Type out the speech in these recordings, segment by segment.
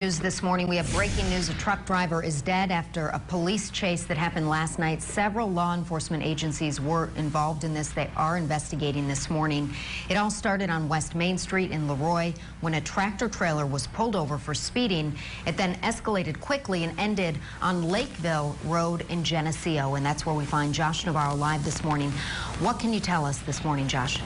News this morning, we have breaking news. A truck driver is dead after a police chase that happened last night. Several law enforcement agencies were involved in this. They are investigating this morning. It all started on West Main Street in LeRoy when a tractor trailer was pulled over for speeding. It then escalated quickly and ended on Lakeville Road in Geneseo, and that's where we find Josh Navarro live this morning. What can you tell us this morning, Josh?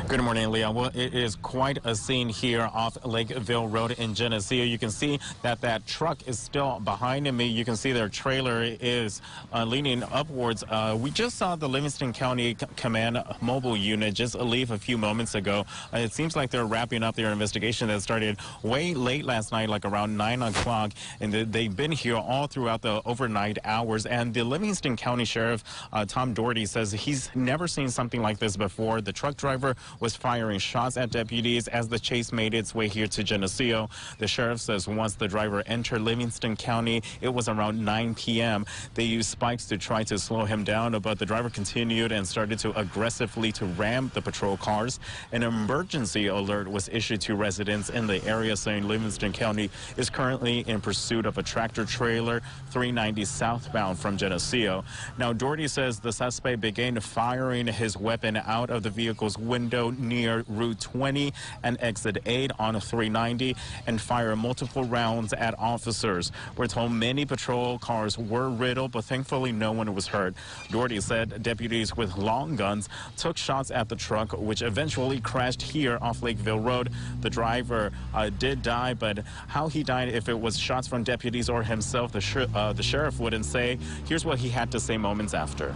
Good morning, Leah. Well, it is quite a scene here off Lakeville Road in Geneseo. You can see that that truck is still behind me. You can see their trailer is leaning upwards. We just saw the Livingston County Command mobile unit just leave a few moments ago. It seems like they're wrapping up their investigation that started way late last night, like around 9 o'clock. And they've been here all throughout the overnight hours. And the Livingston County Sheriff, Tom Dougherty, says he's never seen something like this before. The truck driver was firing shots at deputies as the chase made its way here to Geneseo. The sheriff says once the driver entered Livingston County, it was around 9 p.m. They used spikes to try to slow him down, but the driver continued and started to aggressively ram the patrol cars. An emergency alert was issued to residents in the area saying Livingston County is currently in pursuit of a tractor trailer 390 southbound from Geneseo. Now, Dougherty says the suspect began firing his weapon out of the vehicle's window near Route 20 and Exit 8 on 390 and fired multiple rounds at officers. We're told many patrol cars were riddled, but thankfully no one was hurt. Dougherty said deputies with long guns took shots at the truck, which eventually crashed here off Lakeville Road. The driver did die, but how he died, if it was shots from deputies or himself, the sheriff wouldn't say. Here's what he had to say moments after.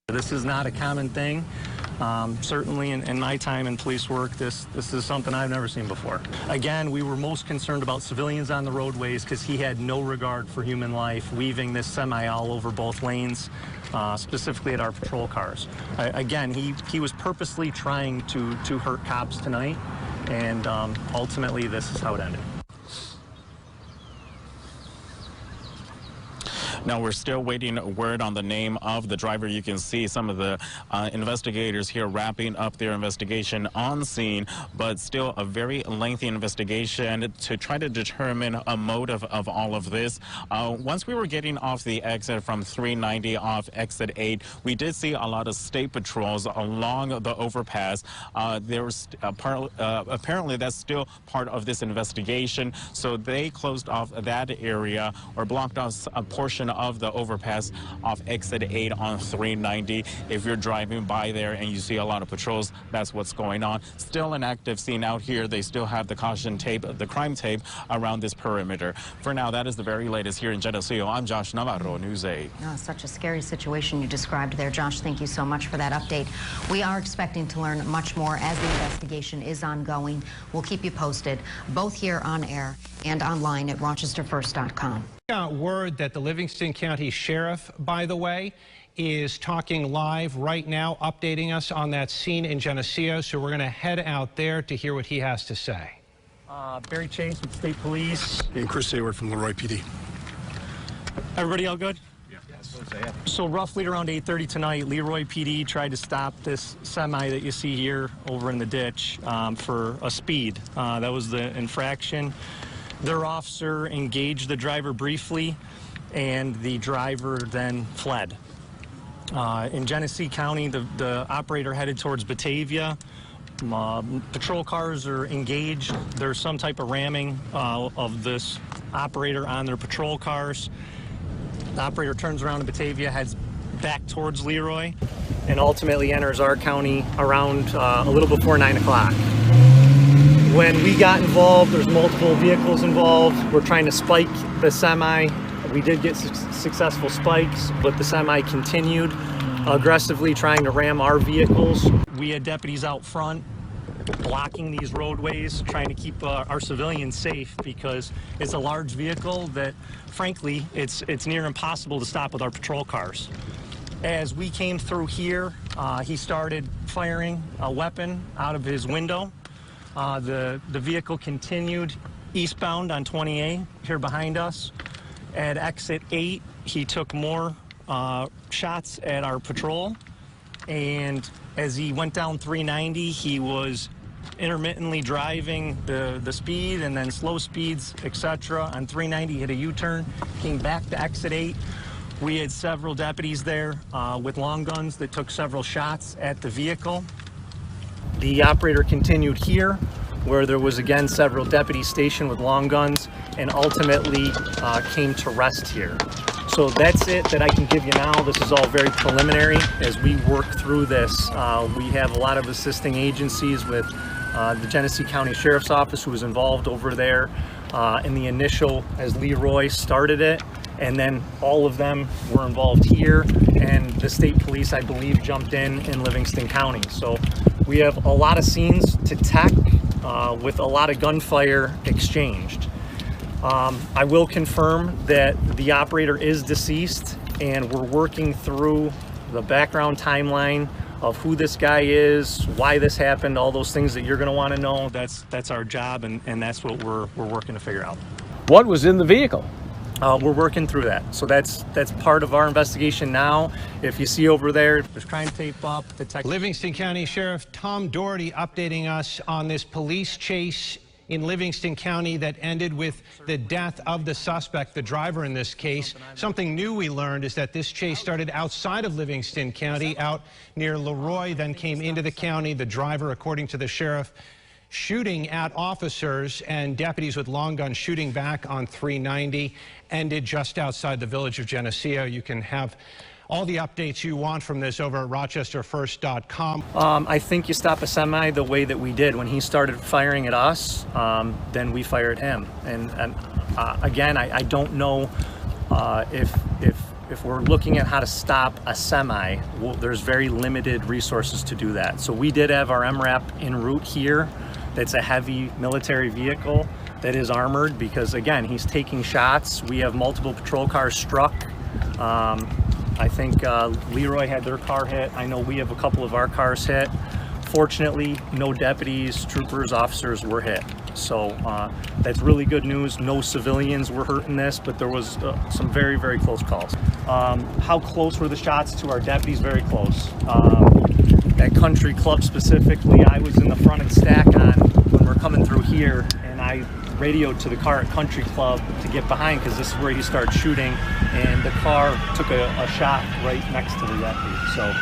This is not a common thing. Certainly in my time in police work, this is something I've never seen before. Again, we were most concerned about civilians on the roadways because he had no regard for human life, weaving this semi all over both lanes, specifically at our patrol cars. Again, he was purposely trying to hurt cops tonight, and ultimately this is how it ended. Now, we're still waiting word on the name of the driver. You can see some of the investigators here wrapping up their investigation on scene, but still a very lengthy investigation to try to determine a motive of all of this. Once we were getting off the exit from 390 off Exit 8, we did see a lot of state patrols along the overpass. Apparently that's still part of this investigation, so they closed off that area or blocked off a portion of the overpass off Exit 8 on 390. If you're driving by there and you see a lot of patrols, that's what's going on. Still an active scene out here. They still have the caution tape, the crime tape around this perimeter. For now, that is the very latest here in Geneseo. I'm Josh Navarro, News 8. Oh, such a scary situation you described there, Josh. Thank you so much for that update. We are expecting to learn much more as the investigation is ongoing. We'll keep you posted, both here on air and online at rochesterfirst.com. Got word that the Livingston County Sheriff, by the way, is talking live right now, updating us on that scene in Geneseo. So we're going to head out there to hear what he has to say. Barry Chase with State Police. And Chris Hayward from LeRoy PD. Everybody all good? Yeah. Yes. So roughly around 8:30 tonight, LeRoy PD tried to stop this semi that you see here over in the ditch for a speed. That was the infraction. Their officer engaged the driver briefly, and the driver then fled. In Genesee County, the operator headed towards Batavia. Patrol cars are engaged. There's some type of ramming of this operator on their patrol cars. The operator turns around in Batavia, heads back towards LeRoy, and ultimately enters our county around a little before 9 o'clock. When we got involved, there's multiple vehicles involved. We're trying to spike the semi. We did get successful spikes, but the semi continued aggressively trying to ram our vehicles. We had deputies out front blocking these roadways, trying to keep our civilians safe because it's a large vehicle that, frankly, it's near impossible to stop with our patrol cars. As we came through here, he started firing a weapon out of his window. The vehicle continued eastbound on 20A here behind us. At Exit 8, he took more shots at our patrol, and as he went down 390, he was intermittently driving the speed and then slow speeds, etc. On 390, hit a U-turn, came back to exit 8. We had several deputies there with long guns that took several shots at the vehicle. The operator continued here, where there was again several deputies stationed with long guns, and ultimately came to rest here. So that's it that I can give you now. This is all very preliminary. As we work through this, we have a lot of assisting agencies with the Genesee County Sheriff's Office, who was involved over there in the initial, as LeRoy started it, and then all of them were involved here, and the state police, I believe, jumped in Livingston County. So we have a lot of scenes to tech with a lot of gunfire exchanged. I will confirm that the operator is deceased, and we're working through the background timeline of who this guy is, why this happened, all those things that you're going to want to know. That's our job, and that's what we're working to figure out. What was in the vehicle? We're working through that. So that's part of our investigation now. If you see over there, there's crime tape up. Livingston County Sheriff Tom Dougherty updating us on this police chase in Livingston County that ended with the death of the suspect, the driver in this case. Something new we learned is that this chase started outside of Livingston County, out near LeRoy, then came into the county. The driver, according to the sheriff, shooting at officers and deputies with long guns shooting back on 390, ended just outside the village of Geneseo. You can have all the updates you want from this over at rochesterfirst.com. I think you stop a semi the way that we did. When he started firing at us, then we fired him. And again, I don't know if we're looking at how to stop a semi. Well, there's very limited resources to do that. So we did have our MRAP en route here. That's a heavy military vehicle that is armored, because again, he's taking shots. We have multiple patrol cars struck. I think LeRoy had their car hit. I know we have a couple of our cars hit. Fortunately, no deputies, troopers, officers were hit. So that's really good news. No civilians were hurt in this, but there was some very, very close calls. How close were the shots to our deputies? Very close. At Country Club specifically, I was in the front and stack on when we're coming through here, and I radioed to the car at Country Club to get behind, because this is where he started shooting, and the car took a shot right next to the deputy. So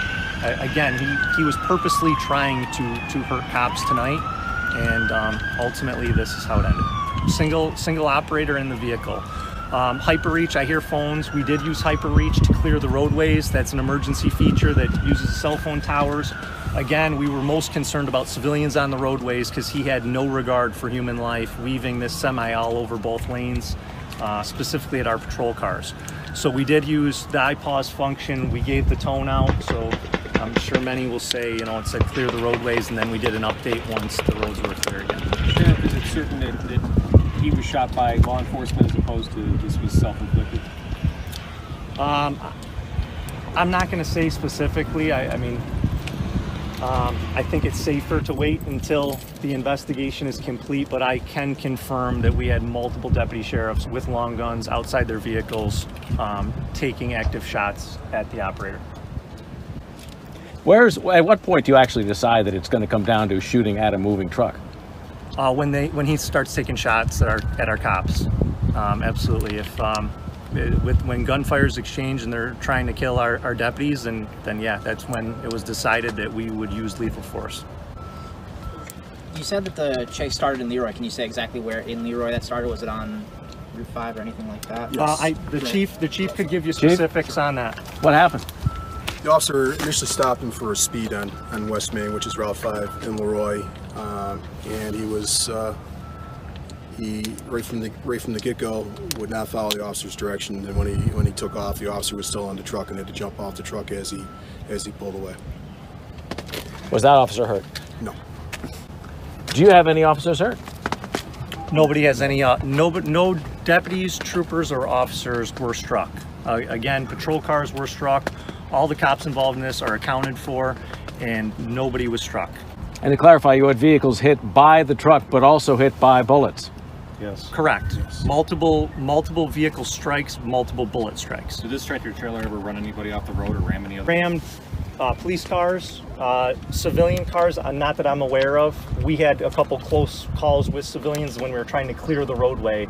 again, he was purposely trying to hurt cops tonight, and ultimately this is how it ended. Single operator in the vehicle. Hyperreach, I hear phones. We did use Hyperreach to clear the roadways. That's an emergency feature that uses cell phone towers. Again, we were most concerned about civilians on the roadways, because he had no regard for human life, weaving this semi all over both lanes, specifically at our patrol cars. So we did use the iPause function. We gave the tone out, so I'm sure many will say, you know, it said clear the roadways, and then we did an update once the roads were clear again. Sheriff, is it certain that he was shot by law enforcement as opposed to this was self-inflicted? I'm not going to say specifically. I mean, I think it's safer to wait until the investigation is complete, but I can confirm that we had multiple deputy sheriffs with long guns outside their vehicles taking active shots at the operator. At what point do you actually decide that it's going to come down to shooting at a moving truck? When he starts taking shots at our cops, absolutely. When gunfire is exchanged and they're trying to kill our deputies, then yeah, that's when it was decided that we would use lethal force. You said that the chase started in LeRoy. Can you say exactly where in LeRoy that started? Was it on Route 5 or anything like that? Yes. The chief could give you specifics on that. What happened? The officer initially stopped him for a speed on West Main, which is Route 5 in LeRoy, and he was right from the get-go would not follow the officer's direction. And when he took off, the officer was still on the truck and had to jump off the truck as he pulled away. Was that officer hurt? No. Do you have any officers hurt? Nobody has any. No deputies, troopers, or officers were struck. Again, patrol cars were struck. All the cops involved in this are accounted for, and nobody was struck. And to clarify, you had vehicles hit by the truck, but also hit by bullets. Yes. Correct. Yes. Multiple vehicle strikes, multiple bullet strikes. Did this tractor trailer ever run anybody off the road or ram any other? Rammed police cars, Civilian cars, not that I'm aware of. We had a couple close calls with civilians when we were trying to clear the roadway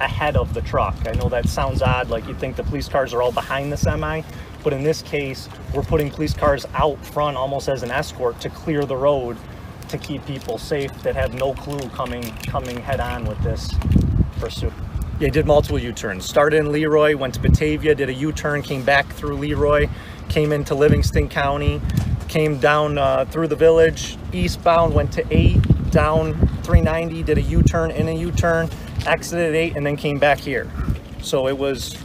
ahead of the truck. I know that sounds odd, like you'd think the police cars are all behind the semi, but in this case, we're putting police cars out front almost as an escort to clear the road to keep people safe that have no clue coming head on with this pursuit. Yeah, did multiple U-turns. Started in LeRoy, went to Batavia, did a U-turn, came back through LeRoy, came into Livingston County, came down through the village, eastbound, went to 8, down 390, did a U-turn, in a U-turn, exited 8, and then came back here. So it was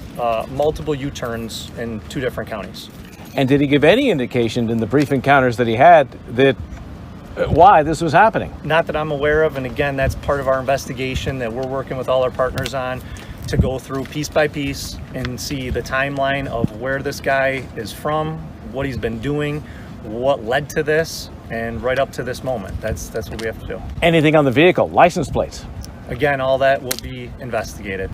multiple U-turns in 2 different counties. And did he give any indication in the brief encounters that he had that why this was happening? Not that I'm aware of, and again, that's part of our investigation that we're working with all our partners on to go through piece by piece and see the timeline of where this guy is from, what he's been doing, what led to this, and right up to this moment. That's what we have to do. Anything on the vehicle, license plates? Again, all that will be investigated.